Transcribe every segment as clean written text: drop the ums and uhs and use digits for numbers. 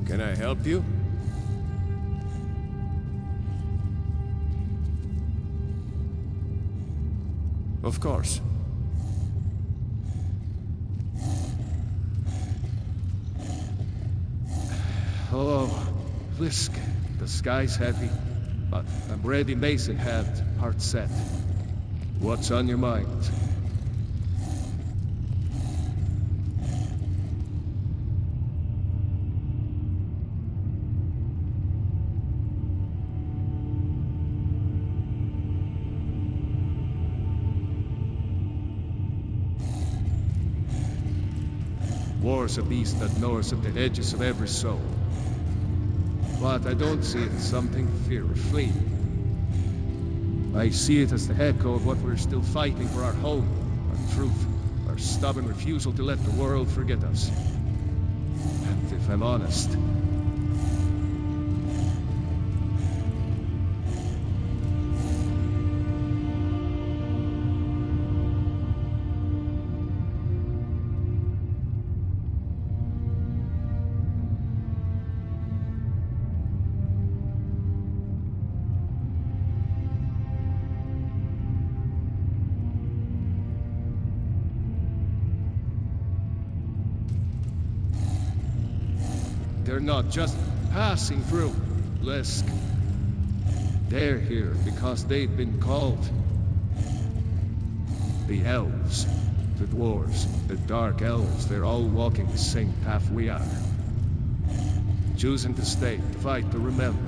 Can I help you? Of course. Hello, Lisk. The sky's heavy, but I'm ready, mace in hand, heart set. What's on your mind? War's a beast that gnaws at the edges of every soul. But I don't see it as something to fear or flee. I see it as the echo of what we're still fighting for: our home, our truth, our stubborn refusal to let the world forget us. And if I'm honest, they're not just passing through, Lisk. They're here because they've been called. The elves, the dwarves, the dark elves, they're all walking the same path we are. Choosing to stay, to fight, to remember.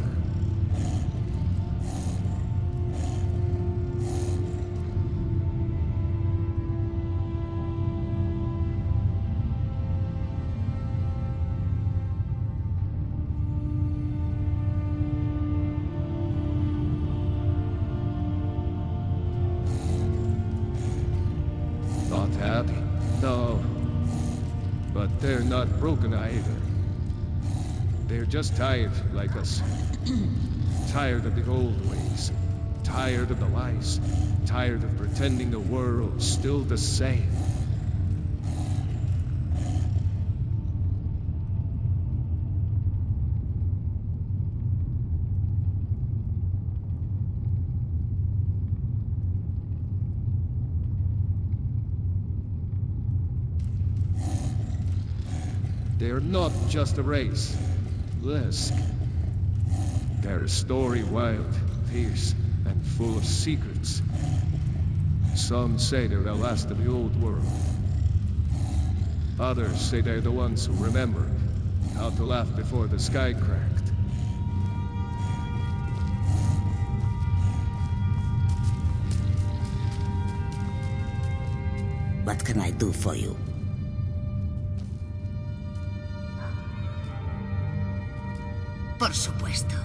Not happy? No. But they're not broken either. They're just tired, like us. Tired of the old ways. Tired of the lies. Tired of pretending the world's still the same. They're not just a race, Lisk. They're a story wild, fierce, and full of secrets. Some say they're the last of the old world. Others say they're the ones who remembered how to laugh before the sky cracked. What can I do for you? Por supuesto.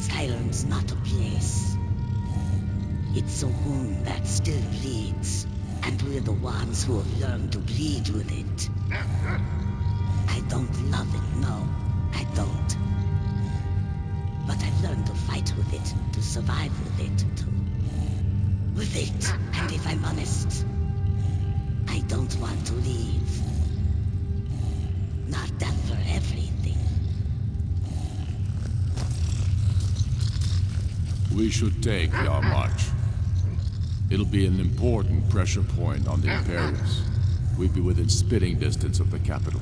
Skyrim's not a place. It's a wound that still bleeds, and we're the ones who have learned to bleed with it. I don't love it, no, I don't. But I've learned to fight with it, to survive with it, with it. And if I'm honest, I don't want to leave. Not after everything. We should take Yarmarch. It'll be an important pressure point on the Imperials. we'd be within spitting distance of the capital.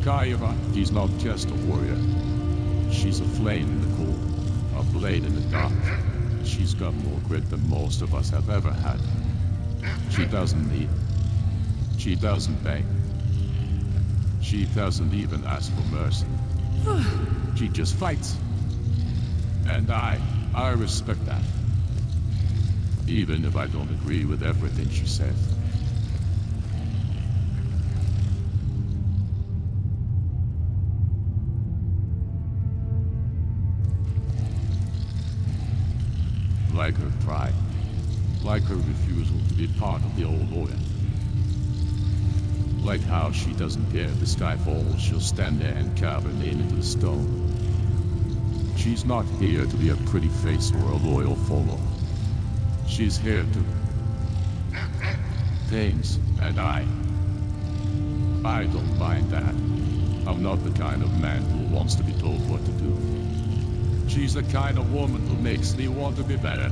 Skyrim, she's not just a warrior. She's a flame in the cold, a blade in the dark. She's got more grit than most of us have ever had. She doesn't need. She doesn't beg. She doesn't even ask for mercy. She just fights. And I respect that. Even if I don't agree with everything she says. Like her pride, like her refusal to be part of the old order. Like how she doesn't care if the sky falls, she'll stand there and carve her name into the stone. She's not here to be a pretty face or a loyal follower. She's here to... things, and I don't mind that. I'm not the kind of man who wants to be told what to do. She's the kind of woman who makes me want to be better.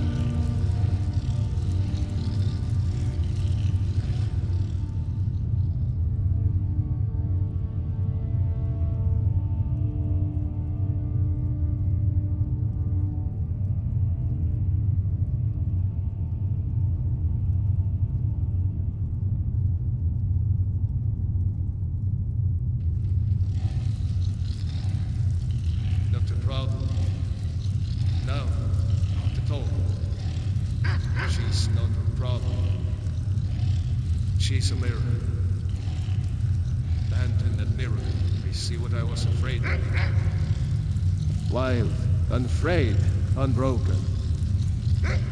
Not a problem. No, not at all. She's not a problem. She's a mirror. And in that mirror, I see what I was afraid of. Wild, unafraid, unbroken.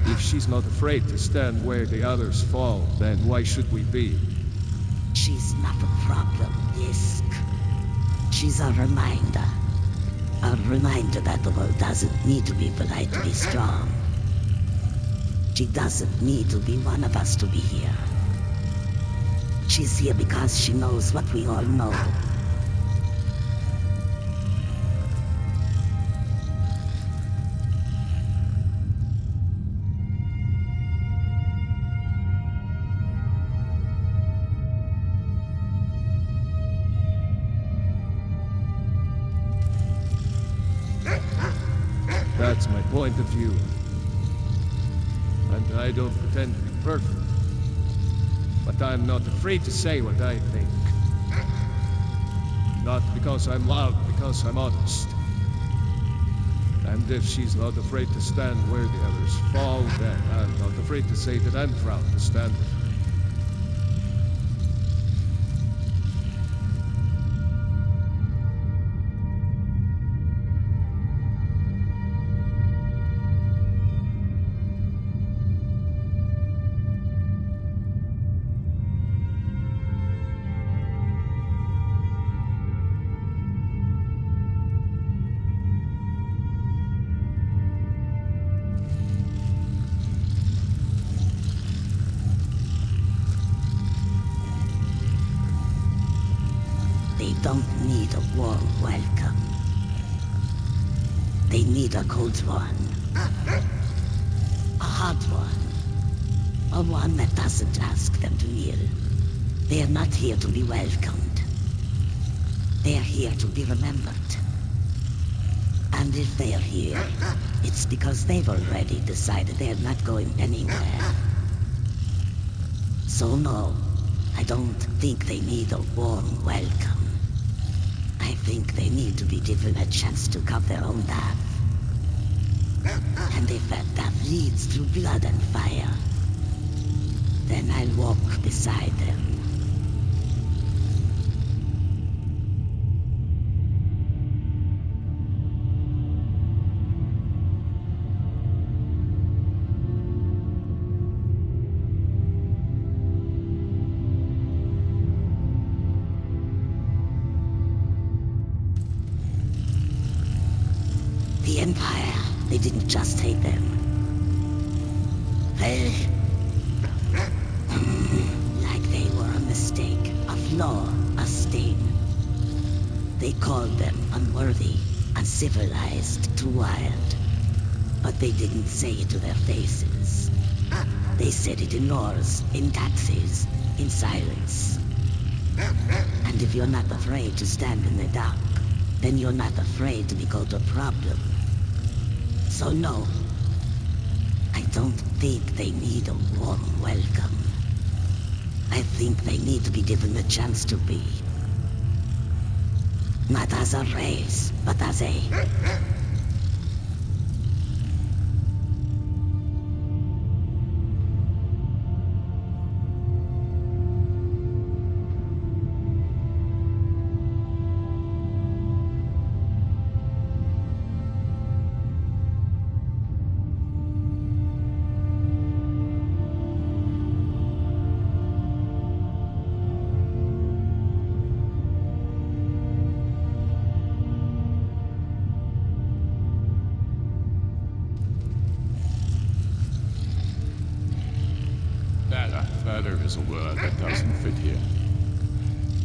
If she's not afraid to stand where the others fall, then why should we be? She's not a problem, Yisk. She's a reminder. A reminder that the world doesn't need to be polite to be strong. She doesn't need to be one of us to be here. She's here because she knows what we all know. That's my point of view. And I don't pretend to be perfect. But I'm not afraid to say what I think. Not because I'm loud, because I'm honest. And if she's not afraid to stand where the others fall, then I'm not afraid to say that I'm proud to stand with her. They don't need a warm welcome. They need a cold one. A hot one. A one that doesn't ask them to kneel. They are not here to be welcomed. They are here to be remembered. And if they are here, it's because they've already decided they're not going anywhere. So no, I don't think they need a warm welcome. I think they need to be given a chance to cut their own path. And if that path leads through blood and fire, then I'll walk beside them. Empire, they didn't just hate them. Well, like they were a mistake, a flaw, a stain. They called them unworthy, uncivilized, too wild. But they didn't say it to their faces. They said it in laws, in taxes, in silence. And if you're not afraid to stand in the dark, then you're not afraid to be called a problem. So no, I don't think they need a warm welcome. I think they need to be given the chance to be. Not as a race, but as a... Better is a word that doesn't fit here.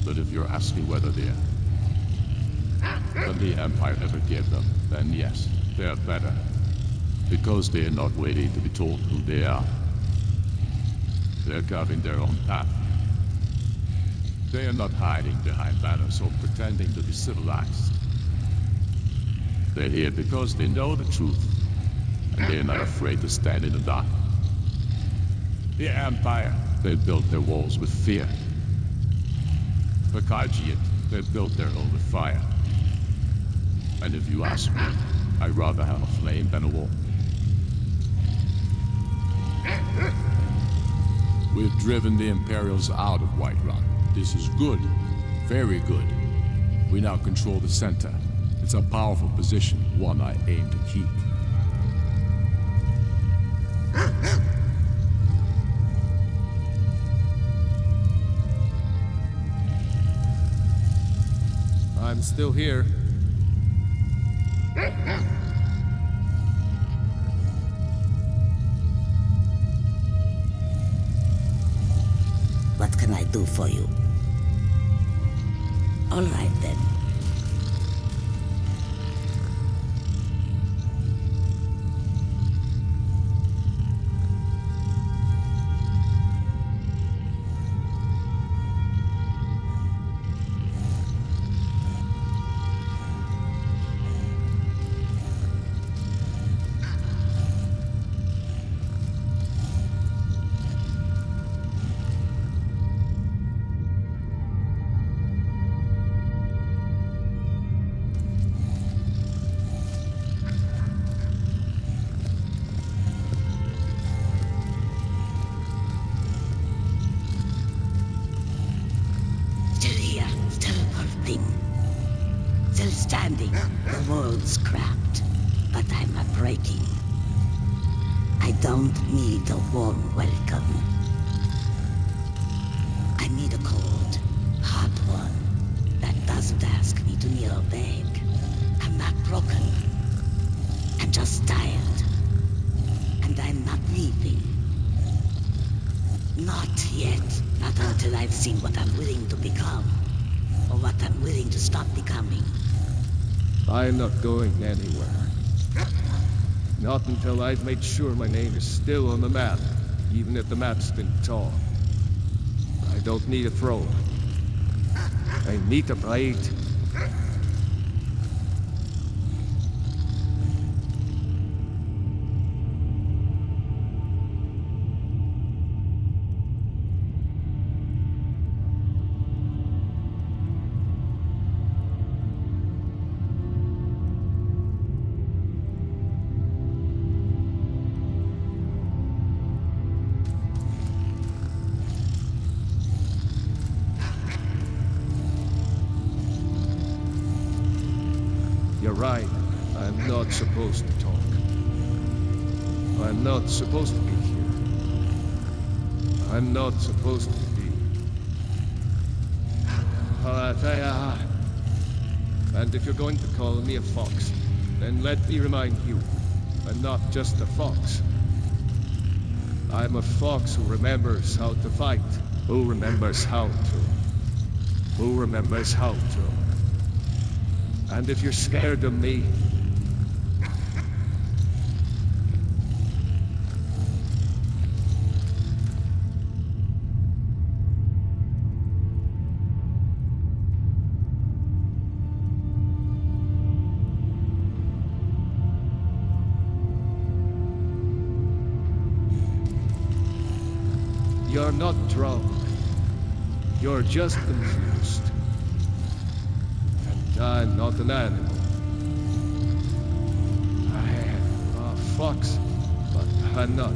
But if you're asking whether the Empire ever gave them, then yes, they're better. Because they're not waiting to be told who they are. They're carving their own path. They are not hiding behind banners or pretending to be civilized. They're here because they know the truth, and they're not afraid to stand in the dark. The Empire, they built their walls with fear. For Khajiit, they built their own with fire. And if you ask me, I'd rather have a flame than a wall. We've driven the Imperials out of Whiterun. This is good. Very good. We now control the center. It's a powerful position, one I aim to keep. I'm still here. What can I do for you? All right then. Still standing. The world's cracked, but I'm not breaking. I don't need a warm welcome. I need a cold, hot one that doesn't ask me to kneel or beg. I'm not broken. I'm just tired. And I'm not leaving. Not yet. Not until I've seen what I'm willing to become. Or what I'm willing to stop becoming. I'm not going anywhere. Not until I've made sure my name is still on the map, even if the map's been torn. I don't need a throne. I need a blade. You're right. I'm not supposed to talk. I'm not supposed to be here. I'm not supposed to be. And if you're going to call me a fox, then let me remind you, I'm not just a fox. I'm a fox who remembers how to fight, who remembers how to, who remembers how to. And if you're scared of me, you're not drunk. You're just confused. And I'm not an animal. I am a fox, but I'm not.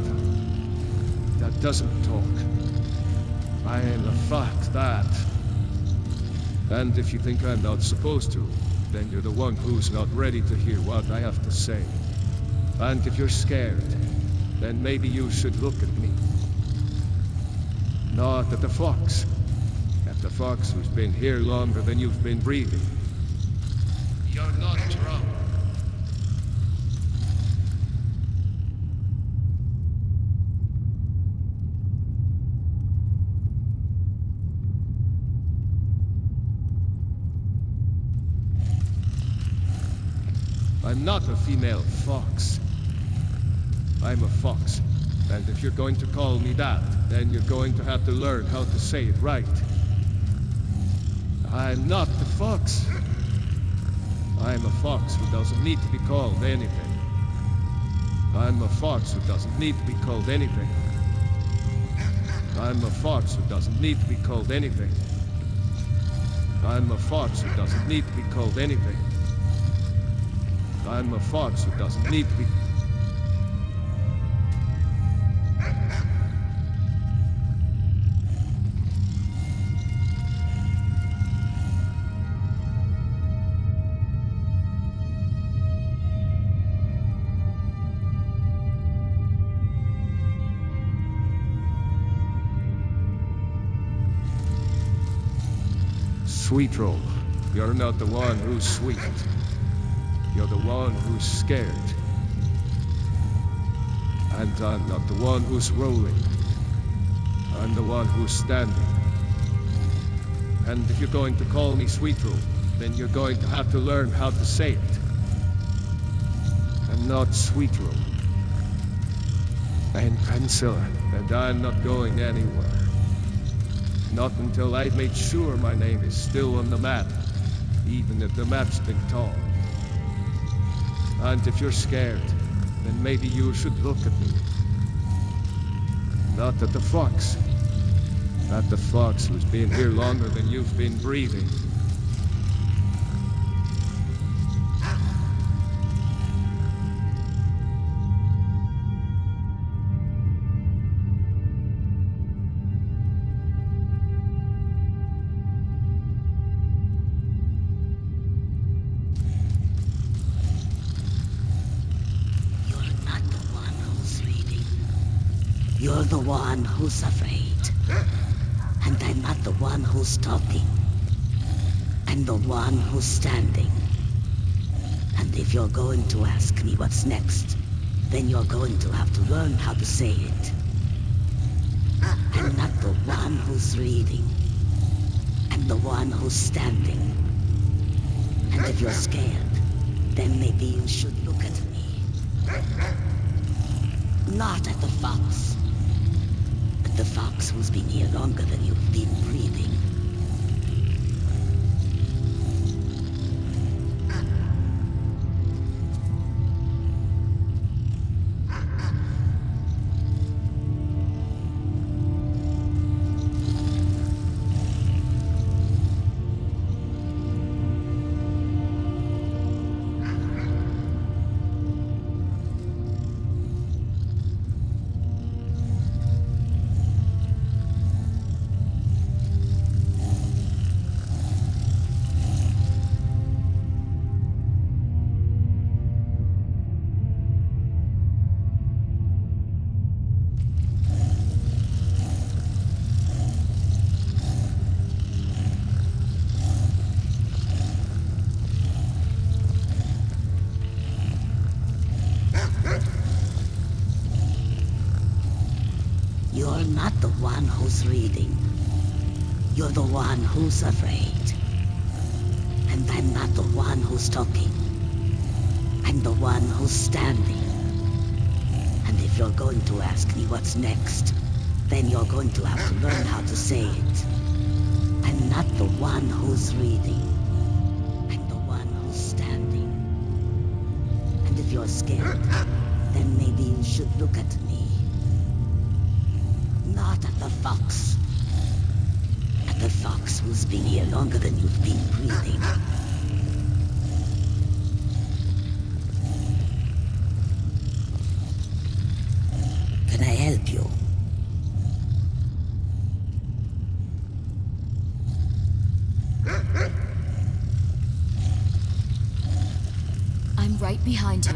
That doesn't talk. I am a fox that. And if you think I'm not supposed to, then you're the one who's not ready to hear what I have to say. And if you're scared, then maybe you should look at me. Not at the fox. At the fox who's been here longer than you've been breathing. You're not drunk. I'm not a female fox. I'm a fox. And if you're going to call me that, then you're going to have to learn how to say it right. I'm not the fox. I'm a fox who doesn't need to be called anything. I'm a fox who doesn't need to be called anything. I'm a fox who doesn't need to be called anything. I'm a fox who doesn't need to be called anything. I'm a fox who doesn't need to be... Sweet roll, you're not the one who's sweet. You're the one who's scared. And I'm not the one who's rolling. I'm the one who's standing. And if you're going to call me Sweet roll, then you're going to have to learn how to say it. I'm not Sweet roll. I'm Pencilla, and I'm not going anywhere. Not until I've made sure my name is still on the map, even if the map's been torn. And if you're scared, then maybe you should look at me. Not at the fox. Not the fox who's been here longer than you've been breathing. You're the one who's afraid. And I'm not the one who's talking. I'm the one who's standing. And if you're going to ask me what's next, then you're going to have to learn how to say it. I'm not the one who's reading. I'm the one who's standing. And if you're scared, then maybe you should look at me. Not at the fox. But the fox who's been here longer than you've been breathing. one who's reading. You're the one who's afraid. And I'm not the one who's talking. I'm the one who's standing. And if you're going to ask me what's next, then you're going to have to learn how to say it. I'm not the one who's reading. I'm the one who's standing. And if you're scared, then maybe you should look at me. Not at the fox. At the fox who's been here longer than you've been breathing. Can I help you? I'm right behind you.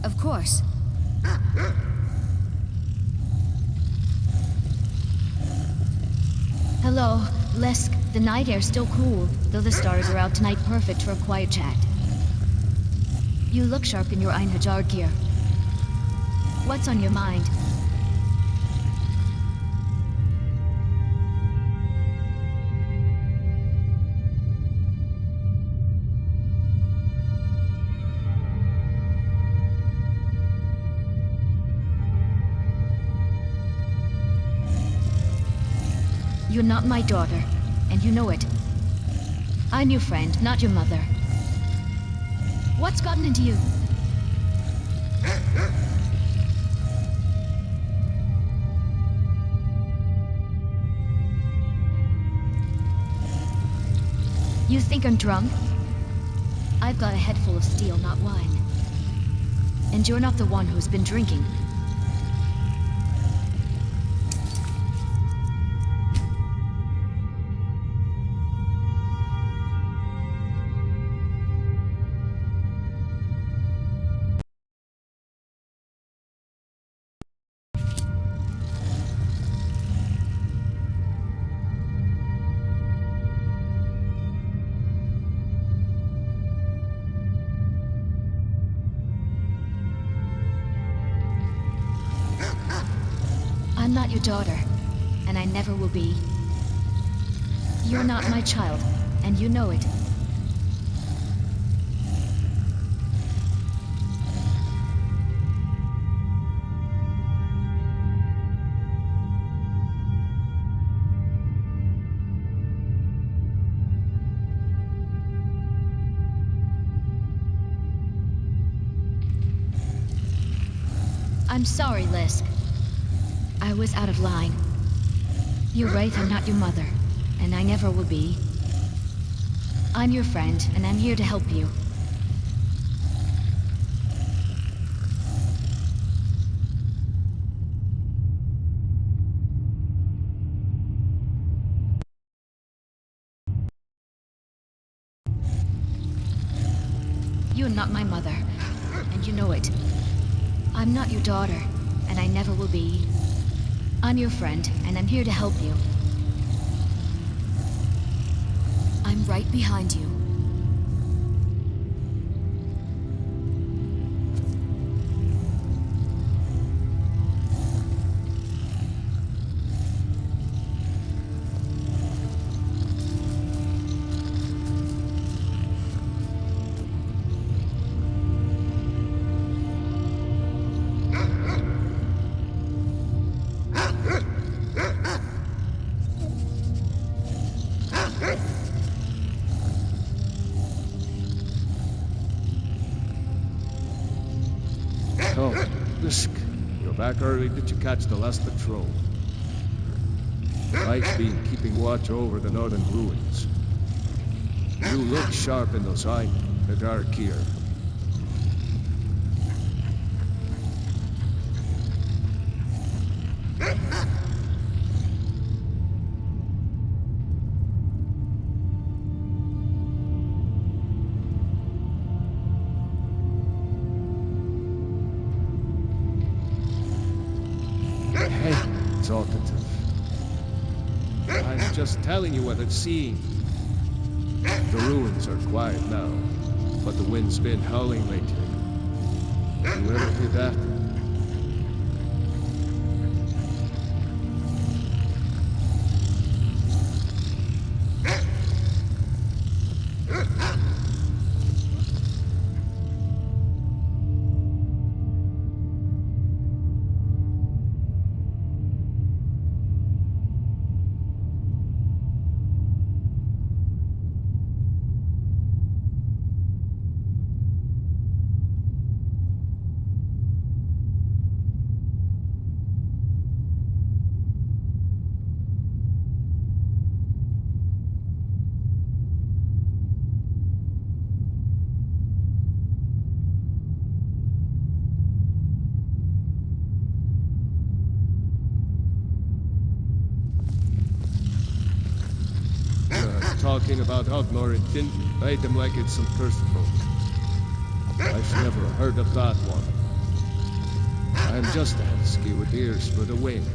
Of course. Hello, Lesk. The night air's still cool, though the stars are out tonight, perfect for a quiet chat. You look sharp in your Einhajar gear. What's on your mind? You're not my daughter, and you know it. I'm your friend, not your mother. What's gotten into you? You think I'm drunk? I've got a head full of steel, not wine. And you're not the one who's been drinking. I'm not your daughter, and I never will be. You're not my child, and you know it. I'm sorry, Lisk. I was out of line. You're right, I'm not your mother, and I never will be. I'm your friend, and I'm here to help you. You're not my mother, and you know it. I'm not your daughter, and I never will be. I'm your friend, and I'm here to help you. I'm right behind you. Oh, Lisk, you're back early. Did you catch the last patrol? I've been keeping watch over the northern ruins. You look sharp in those eyes, the dark gear. Hey, talkative. I'm just telling you what I've seen. The ruins are quiet now, but the wind's been howling lately. Whoever did that, talking about Ogmore and didn't bite them like it's some cursed boat. I've never heard of that one. I'm just a husky with ears for the wind.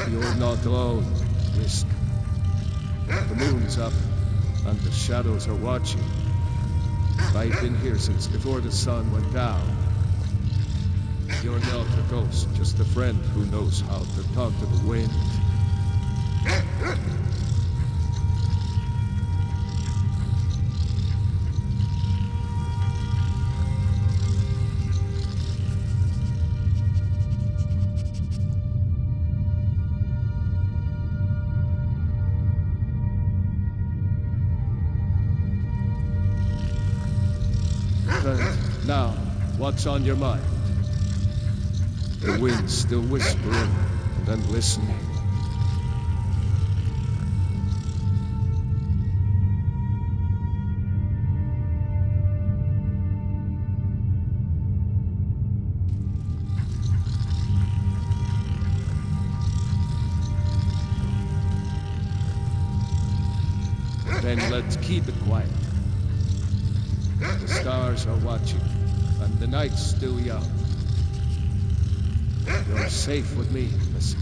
You're not alone, Risk. The moon's up, and the shadows are watching. I've been here since before the sun went down. You're not a ghost, just a friend who knows how to talk to the wind. Now, what's on your mind? The wind's still whispering and I'm listening. Then let's keep it quiet. The stars are watching, and the night's still young. You're safe with me, Miss.